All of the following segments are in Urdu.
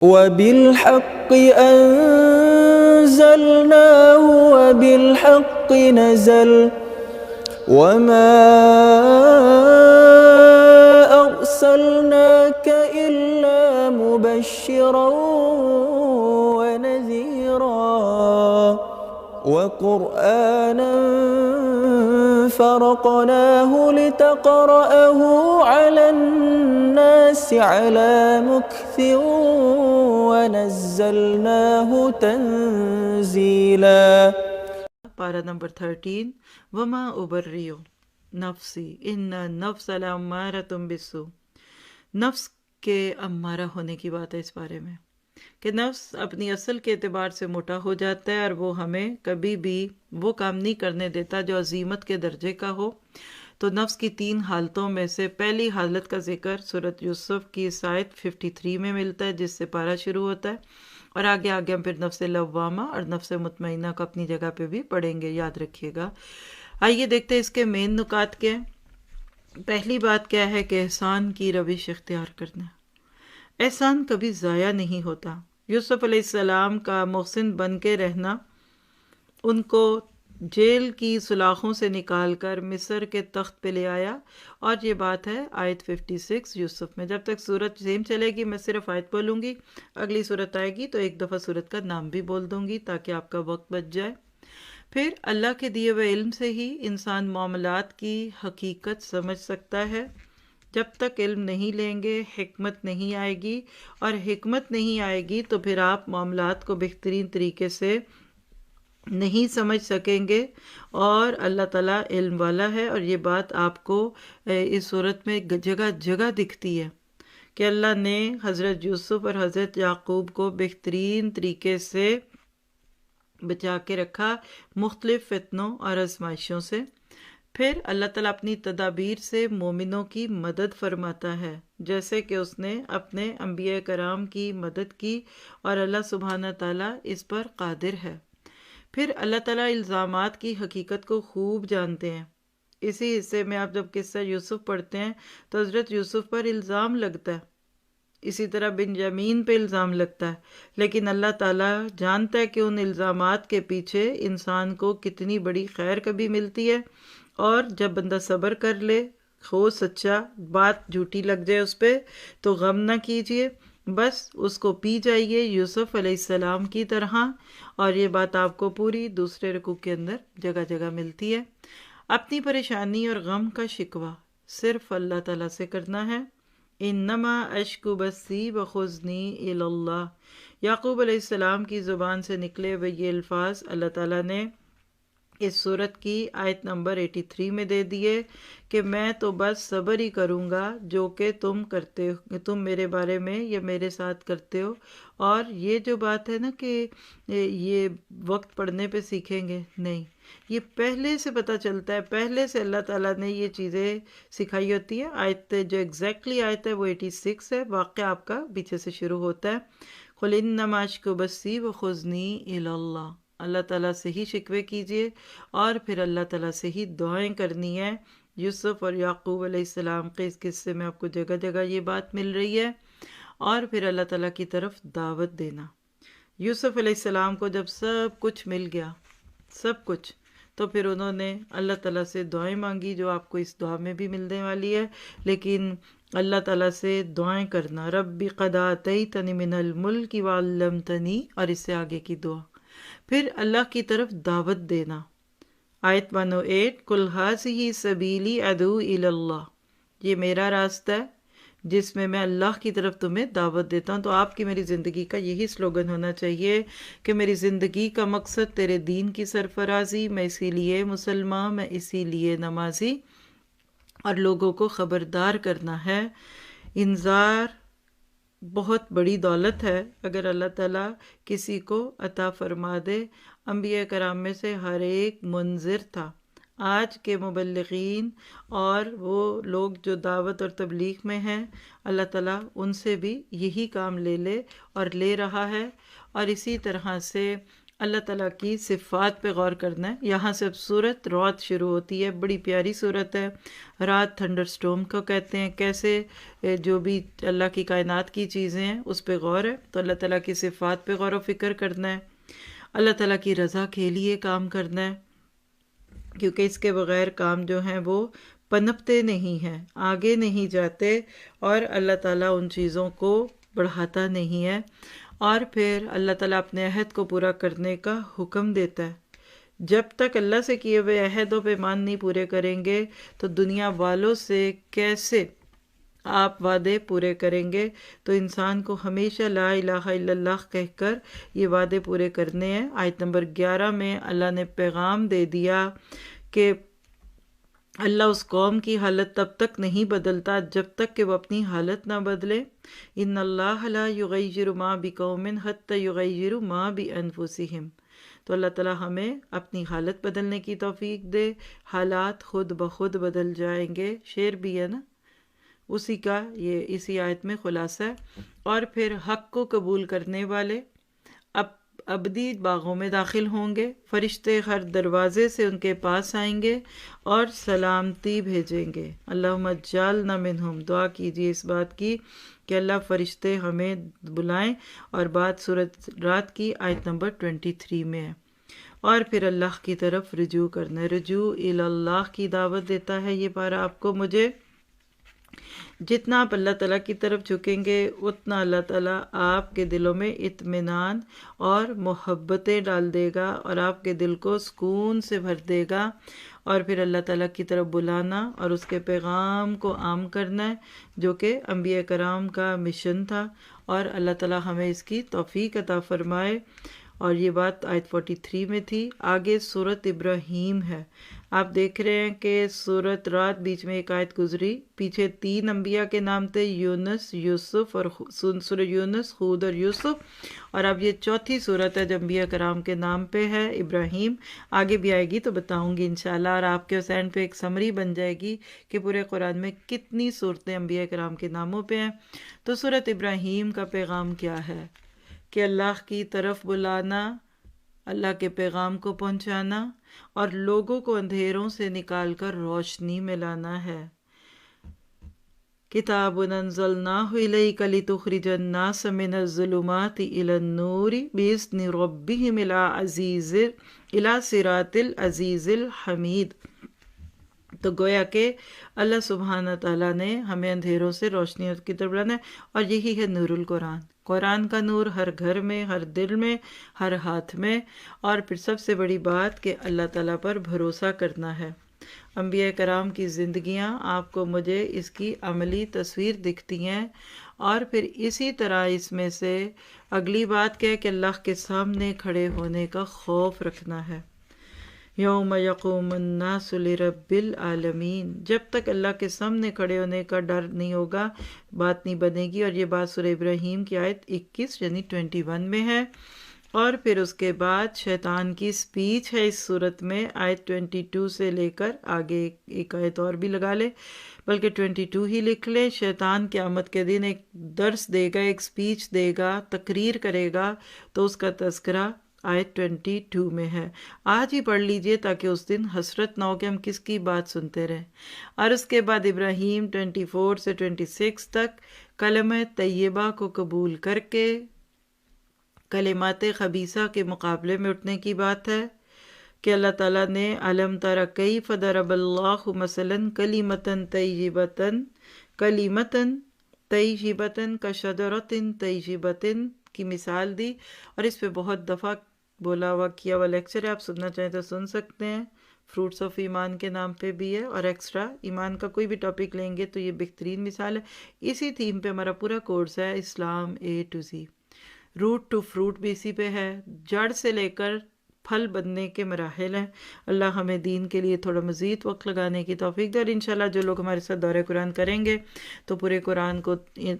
وبالحق أنزلناه وبالحق نزل وما أرسلناك إلا مبشرا ونذيرا وقرآنا فرقناه لتقرأه على الناس على مكث ونزلناه تنزيلا. پارہ نمبر 13 وما ابریو نفسی ان النفس لامارۃ بالسوء. نفس کے امارہ ہونے کی بات ہے اس بارے میں کہ نفس اپنی اصل کے اعتبار سے موٹا ہو جاتا ہے اور وہ ہمیں کبھی بھی وہ کام نہیں کرنے دیتا جو عزیمت کے درجے کا ہو. تو نفس کی 3 حالتوں میں سے پہلی حالت کا ذکر سورۃ یوسف کی آیت 53 میں ملتا ہے جس سے پارہ شروع ہوتا ہے، اور آگے ہم پھر نفس لوامہ اور نفس مطمئنہ کو اپنی جگہ پہ بھی پڑھیں گے، یاد رکھیے گا. آئیے دیکھتے ہیں اس کے مین نکات کیا ہیں. پہلی بات کیا ہے کہ احسان کی روش اختیار کرنا. احسان کبھی ضائع نہیں ہوتا. یوسف علیہ السلام کا محسن بن کے رہنا ان کو جیل کی سلاخوں سے نکال کر مصر کے تخت پہ لے آیا، اور یہ بات ہے آیت 56 یوسف میں. جب تک صورت سیم چلے گی میں صرف آیت بولوں گی، اگلی صورت آئے گی تو ایک دفعہ صورت کا نام بھی بول دوں گی تاکہ آپ کا وقت بچ جائے. پھر اللہ کے دیے ہوئے علم سے ہی انسان معاملات کی حقیقت سمجھ سکتا ہے. جب تک علم نہیں لیں گے حکمت نہیں آئے گی، اور حکمت نہیں آئے گی تو پھر آپ معاملات کو بہترین طریقے سے نہیں سمجھ سکیں گے. اور اللہ تعالیٰ علم والا ہے، اور یہ بات آپ کو اس صورت میں جگہ جگہ دکھتی ہے کہ اللہ نے حضرت یوسف اور حضرت یعقوب کو بہترین طریقے سے بچا کے رکھا مختلف فتنوں اور آزمائشوں سے. پھر اللہ تعالیٰ اپنی تدابیر سے مومنوں کی مدد فرماتا ہے، جیسے کہ اس نے اپنے انبیاء کرام کی مدد کی، اور اللہ سبحانہ تعالیٰ اس پر قادر ہے. پھر اللہ تعالیٰ الزامات کی حقیقت کو خوب جانتے ہیں. اسی حصے میں آپ جب قصہ یوسف پڑھتے ہیں تو حضرت یوسف پر الزام لگتا ہے، اسی طرح بنیامین پہ الزام لگتا ہے، لیکن اللہ تعالیٰ جانتا ہے کہ ان الزامات کے پیچھے انسان کو کتنی بڑی خیر کبھی ملتی ہے. اور جب بندہ صبر کر لے، ہو سچا، بات جھوٹی لگ جائے اس پہ تو غم نہ کیجیے، بس اس کو پی جائیے یوسف علیہ السلام کی طرح. اور یہ بات آپ کو پوری دوسرے رکوع کے اندر جگہ جگہ ملتی ہے. اپنی پریشانی اور غم کا شکوہ صرف اللہ تعالیٰ سے کرنا ہے. انما اشکو بثی وحزنی الی اللہ. یعقوب علیہ السلام کی زبان سے نکلے ہوئے یہ الفاظ اللہ تعالیٰ نے اس صورت کی آیت نمبر 83 میں دے دیے کہ میں تو بس صبر ہی کروں گا جو کہ تم میرے بارے میں یا میرے ساتھ کرتے ہو. اور یہ جو بات ہے نا کہ یہ وقت پڑھنے پہ سیکھیں گے، نہیں، یہ پہلے سے پتہ چلتا ہے، پہلے سے اللہ تعالیٰ نے یہ چیزیں سکھائی ہوتی ہیں. آیت جو ایگزیکٹلی آیت ہے وہ 86 ہے، واقعہ آپ کا پیچھے سے شروع ہوتا ہے. قل انما اشکو بثی وحزنی الی اللہ. اللہ تعالیٰ سے ہی شکوے کیجیے اور پھر اللہ تعالیٰ سے ہی دعائیں کرنی ہے. یوسف اور یعقوب علیہ السلام کے اس قصے میں آپ کو جگہ جگہ یہ بات مل رہی ہے. اور پھر اللہ تعالیٰ کی طرف دعوت دینا. یوسف علیہ السلام کو جب سب کچھ مل گیا، سب کچھ، تو پھر انہوں نے اللہ تعالیٰ سے دعائیں مانگی جو آپ کو اس دعا میں بھی ملنے والی ہے. لیکن اللہ تعالیٰ سے دعائیں کرنا، رب قد آتیتنی من الملک وعلمتنی، اور اس سے آگے کی دعا. پھر اللہ کی طرف دعوت دینا. آیت 108 قل ھذہ سبیلی ادعو الی اللہ. یہ میرا راستہ ہے جس میں اللہ کی طرف تمہیں دعوت دیتا ہوں. تو آپ کی میری زندگی کا یہی سلوگن ہونا چاہیے کہ میری زندگی کا مقصد تیرے دین کی سرفرازی، میں اسی لیے مسلمان، میں اسی لیے نمازی، اور لوگوں کو خبردار کرنا ہے. انذار بہت بڑی دولت ہے اگر اللہ تعالیٰ کسی کو عطا فرما دے. انبیاء کرام میں سے ہر ایک منذر تھا. آج کے مبلغین اور وہ لوگ جو دعوت اور تبلیغ میں ہیں، اللہ تعالیٰ ان سے بھی یہی کام لے اور لے رہا ہے. اور اسی طرح سے اللہ تعالیٰ کی صفات پہ غور کرنا ہے۔ یہاں سے اب سورت رات شروع ہوتی ہے، بڑی پیاری سورت ہے۔ رات تھنڈر سٹورم کو کہتے ہیں، کیسے جو بھی اللہ کی کائنات کی چیزیں ہیں اس پہ غور ہے، تو اللہ تعالیٰ کی صفات پہ غور و فکر کرنا ہے، اللہ تعالیٰ کی رضا کے لیے کام کرنا ہے، کیونکہ اس کے بغیر کام جو ہیں وہ پنپتے نہیں ہیں، آگے نہیں جاتے، اور اللہ تعالیٰ ان چیزوں کو بڑھاتا نہیں ہے۔ اور پھر اللہ تعالیٰ اپنے عہد کو پورا کرنے کا حکم دیتا ہے۔ جب تک اللہ سے کیے ہوئے عہدوں پہ ایمان نہیں پورے کریں گے تو دنیا والوں سے کیسے آپ وعدے پورے کریں گے؟ تو انسان کو ہمیشہ لا الہ الا اللہ کہہ کر یہ وعدے پورے کرنے ہیں۔ آیت نمبر 11 میں اللہ نے پیغام دے دیا کہ اللہ اس قوم کی حالت تب تک نہیں بدلتا جب تک کہ وہ اپنی حالت نہ بدلے۔ ان اللہ لا یغیر ما بقوم حتی یغیروا ما بانفسہم۔ تو اللہ تعالیٰ ہمیں اپنی حالت بدلنے کی توفیق دے، حالات خود بخود بدل جائیں گے، شعر بھی ہے نا اسی کا، یہ اسی آیت میں خلاصہ ہے۔ اور پھر حق کو قبول کرنے والے ابدی باغوں میں داخل ہوں گے، فرشتے ہر دروازے سے ان کے پاس آئیں گے اور سلامتی بھیجیں گے۔ اللہم اجعلنا منہم، دعا کیجیے اس بات کی کہ اللہ فرشتے ہمیں بلائیں، اور بات سورۃ رات کی آیت نمبر 23 میں ہے۔ اور پھر اللہ کی طرف رجوع کرنا ہے، رجوع الی اللہ کی دعوت دیتا ہے یہ پارہ آپ کو مجھے۔ جتنا آپ اللہ تعالیٰ کی طرف جھکیں گے اتنا اللہ تعالیٰ آپ کے دلوں میں اطمینان اور محبتیں ڈال دے گا، اور آپ کے دل کو سکون سے بھر دے گا۔ اور پھر اللہ تعالیٰ کی طرف بلانا اور اس کے پیغام کو عام کرنا ہے، جو کہ انبیاء کرام کا مشن تھا، اور اللہ تعالیٰ ہمیں اس کی توفیق عطا فرمائے۔ اور یہ بات آیت 43 میں تھی۔ آگے سورت ابراہیم ہے، آپ دیکھ رہے ہیں کہ سورت رات بیچ میں ایک آیت گزری، پیچھے 3 انبیاء کے نام تھے، یونس، یوسف، اور سورہ یونس، ہود اور یوسف، اور اب یہ چوتھی سورت ہے جو انبیاء کرام کے نام پہ ہے، ابراہیم۔ آگے بھی آئے گی تو بتاؤں گی انشاءاللہ، اور آپ کے حسین پہ ایک سمری بن جائے گی کہ پورے قرآن میں کتنی صورتیں انبیاء کرام کے ناموں پہ ہیں۔ تو سورت ابراہیم کا پیغام کیا ہے کہ اللہ کی طرف بلانا، اللہ کے پیغام کو پہنچانا، اور لوگوں کو اندھیروں سے نکال کر روشنی میں لانا ہے۔ کتاب انزلناہ الیک لتخرج الناس من الظلمات الی النور باذن ربہم الی صراط العزیز الحمید۔ تو گویا کہ اللہ سبحانہ تعالیٰ نے ہمیں اندھیروں سے روشنیوں کی طرف لانا ہے، اور یہی ہے نور القرآن۔ قرآن کا نور ہر گھر میں، ہر دل میں، ہر ہاتھ میں۔ اور پھر سب سے بڑی بات کہ اللہ تعالیٰ پر بھروسہ کرنا ہے۔ انبیاء کرام کی زندگیاں آپ کو مجھے اس کی عملی تصویر دکھتی ہیں، اور پھر اسی طرح اس میں سے اگلی بات کیا ہے کہ اللہ کے سامنے کھڑے ہونے کا خوف رکھنا ہے۔ یوم یقوم الناس لرب العالمین، جب تک اللہ کے سامنے کھڑے ہونے کا ڈر نہیں ہوگا بات نہیں بنے گی۔ اور یہ بات سورہ ابراہیم کی آیت 21 یعنی 21 میں ہے۔ اور پھر اس کے بعد شیطان کی سپیچ ہے اس صورت میں، آیت 22 سے لے کر آگے ایک آیت اور بھی لگا لے، بلکہ 22 ہی لکھ لے۔ شیطان قیامت کے دن ایک درس دے گا، ایک سپیچ دے گا، تقریر کرے گا، تو اس کا تذکرہ آیت 22 میں ہے۔ آج ہی پڑھ لیجئے تاکہ اس دن حسرت نہ ہو کہ ہم کس کی بات سنتے رہیں۔ اور اس کے بعد ابراہیم 24 سے 26 تک کلمہ طیبہ کو قبول کر کے کلمات خبیثہ کے مقابلے میں اٹھنے کی بات ہے کہ اللہ تعالیٰ نے علم تر کیف ضرب اللہ مثلا کلمۃ طیبۃ کشجرۃ طیبۃ کی مثال دی، اور اس پہ بہت دفعہ بولا ہوا کیا ہوا لیکچر ہے، آپ سننا چاہیں تو سن سکتے ہیں۔ فروٹس آف ایمان کے نام پہ بھی ہے، اور ایکسٹرا ایمان کا کوئی بھی ٹاپک لیں گے تو یہ بہترین مثال ہے۔ اسی تھیم پہ ہمارا پورا کورس ہے، Islam A to Z، root to fruit بھی اسی پہ ہے، جڑ سے لے کر پھل بننے کے مراحل ہیں۔ اللہ ہمیں دین کے لیے تھوڑا مزید وقت لگانے کی توفیق دے، اور انشاءاللہ جو لوگ ہمارے ساتھ دورہ قرآن کریں گے تو پورے قرآن کو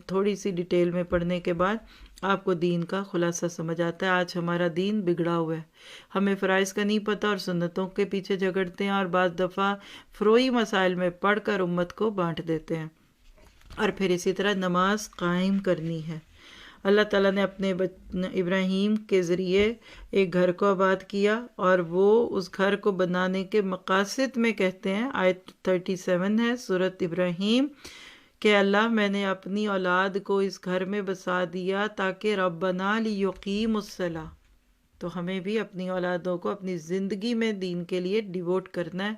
تھوڑی سی ڈیٹیل میں پڑھنے کے بعد آپ کو دین کا خلاصہ سمجھ آتا ہے۔ آج ہمارا دین بگڑا ہوا ہے، ہمیں فرائض کا نہیں پتہ اور سنتوں کے پیچھے جھگڑتے ہیں، اور بعض دفعہ فروئی مسائل میں پڑھ کر امت کو بانٹ دیتے ہیں۔ اور پھر اسی طرح نماز قائم کرنی ہے، اللہ تعالیٰ نے اپنے ابراہیم کے ذریعے ایک گھر کو آباد کیا، اور وہ اس گھر کو بنانے کے مقاصد میں کہتے ہیں، آیت 37 ہے سورۃ ابراہیم، کہ اللہ میں نے اپنی اولاد کو اس گھر میں بسا دیا تاکہ ربنا لیقیموا الصلاۃ، تو ہمیں بھی اپنی اولادوں کو اپنی زندگی میں دین کے لیے ڈیووٹ کرنا ہے،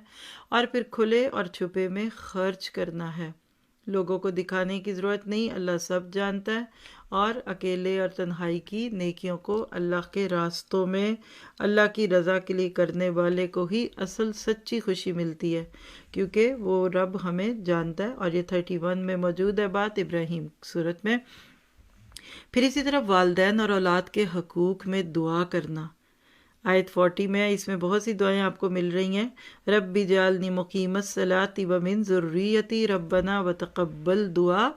اور پھر کھلے اور چھپے میں خرچ کرنا ہے۔ لوگوں کو دکھانے کی ضرورت نہیں، اللہ سب جانتا ہے، اور اکیلے اور تنہائی کی نیکیوں کو اللہ کے راستوں میں اللہ کی رضا کے لیے کرنے والے کو ہی اصل سچی خوشی ملتی ہے، کیونکہ وہ رب ہمیں جانتا ہے۔ اور یہ 31 میں موجود ہے بات ابراہیم صورت میں۔ پھر اسی طرح والدین اور اولاد کے حقوق میں دعا کرنا، آیت 40 میں، اس میں بہت سی دعائیں آپ کو مل رہی ہیں، رب اجعلنی مقیم الصلاۃ ومن ذریتی ربنا وتقبل دعا،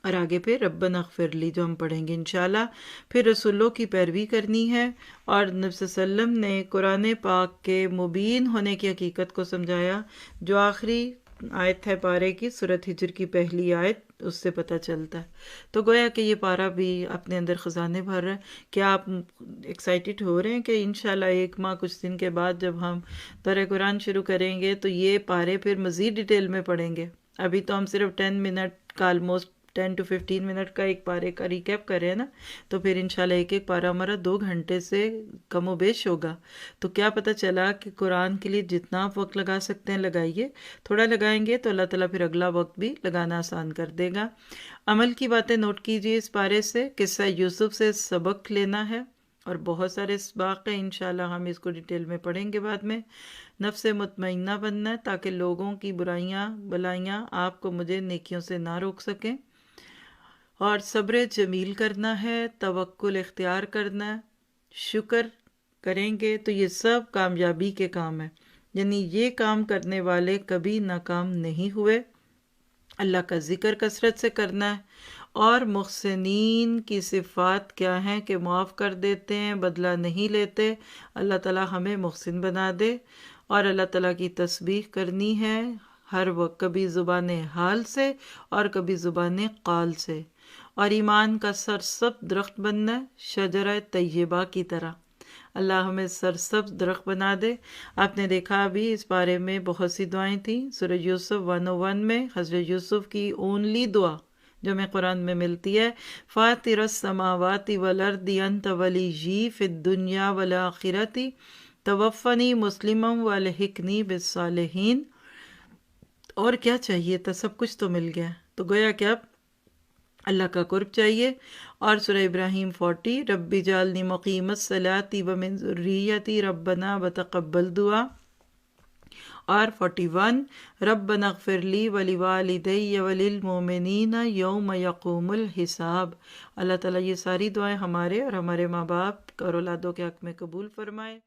اور آگے پہ ربنا اغفر لی جو ہم پڑھیں گے انشاءاللہ۔ پھر رسولوں کی پیروی کرنی ہے، اور نبی صلی اللہ علیہ وسلم نے قرآن پاک کے مبین ہونے کی حقیقت کو سمجھایا، جو آخری آیت ہے پارے کی، سورۃ ہجر کی پہلی آیت، اس سے پتہ چلتا ہے۔ تو گویا کہ یہ پارہ بھی اپنے اندر خزانے بھر رہا ہے۔ کیا آپ ایکسائٹڈ ہو رہے ہیں کہ انشاءاللہ 1 ماہ کچھ دن کے بعد جب ہم دورہ قرآن شروع کریں گے تو یہ پارے پھر مزید ڈیٹیل میں پڑھیں گے؟ ابھی تو ہم صرف 10 منٹ کا، آلموسٹ 10 to 15 منٹ کا ایک پارے کا ریکیپ کر رہے ہیں نا، تو پھر انشاءاللہ ایک ایک پارہ ہمارا 2 گھنٹے سے کم و بیش ہوگا۔ تو کیا پتہ چلا کہ قرآن کے لیے جتنا آپ وقت لگا سکتے ہیں لگائیے، تھوڑا لگائیں گے تو اللہ تعالیٰ پھر اگلا وقت بھی لگانا آسان کر دے گا۔ عمل کی باتیں نوٹ کیجیے اس پارے سے، قصہ یوسف سے سبق لینا ہے، اور بہت سارے اسباق ہیں، انشاءاللہ ہم اس کو ڈیٹیل میں پڑھیں گے بعد میں۔ نفس مطمئنہ بننا ہے تاکہ لوگوں کی برائیاں بلائیاں آپ کو مجھے نیکیوں سے نہ روک سکیں، اور صبر جمیل کرنا ہے، توکل اختیار کرنا ہے، شکر کریں گے تو یہ سب کامیابی کے کام ہیں، یعنی یہ کام کرنے والے کبھی ناکام نہیں ہوئے۔ اللہ کا ذکر کثرت سے کرنا ہے، اور محسنین کی صفات کیا ہیں کہ معاف کر دیتے ہیں، بدلہ نہیں لیتے۔ اللہ تعالیٰ ہمیں محسن بنا دے، اور اللہ تعالیٰ کی تسبیح کرنی ہے ہر وقت، کبھی زبان حال سے اور کبھی زبان قال سے، اور ایمان کا سرسبز درخت بننا ہے، شجرہ طیبہ کی طرح۔ اللہ ہمیں سرسبز درخت بنا دے۔ آپ نے دیکھا ابھی اس بارے میں بہت سی دعائیں تھیں، سورہ یوسف 101 میں حضرت یوسف کی اونلی دعا جو ہمیں قرآن میں ملتی ہے، فاطر السماوات والارض انت ولیی فی الدنیا والآخرۃ توفنی مسلما والحقنی بالصالحین۔ اور کیا چاہیے تھا؟ سب کچھ تو مل گیا۔ تو گویا کہ اب اللہ کا قرب چاہیے۔ اور سورہ ابراہیم 40، رب اجعلنی مقیم الصلاۃ ومن ذریتی ربنا وتقبل دعا، اور 41 ربنا اغفر لی ولوالدی وللمؤمنین یوم یقوم الحساب۔ اللہ تعالیٰ یہ ساری دعائیں ہمارے اور ہمارے ماں باپ اور اولادوں کے حق میں قبول فرمائے۔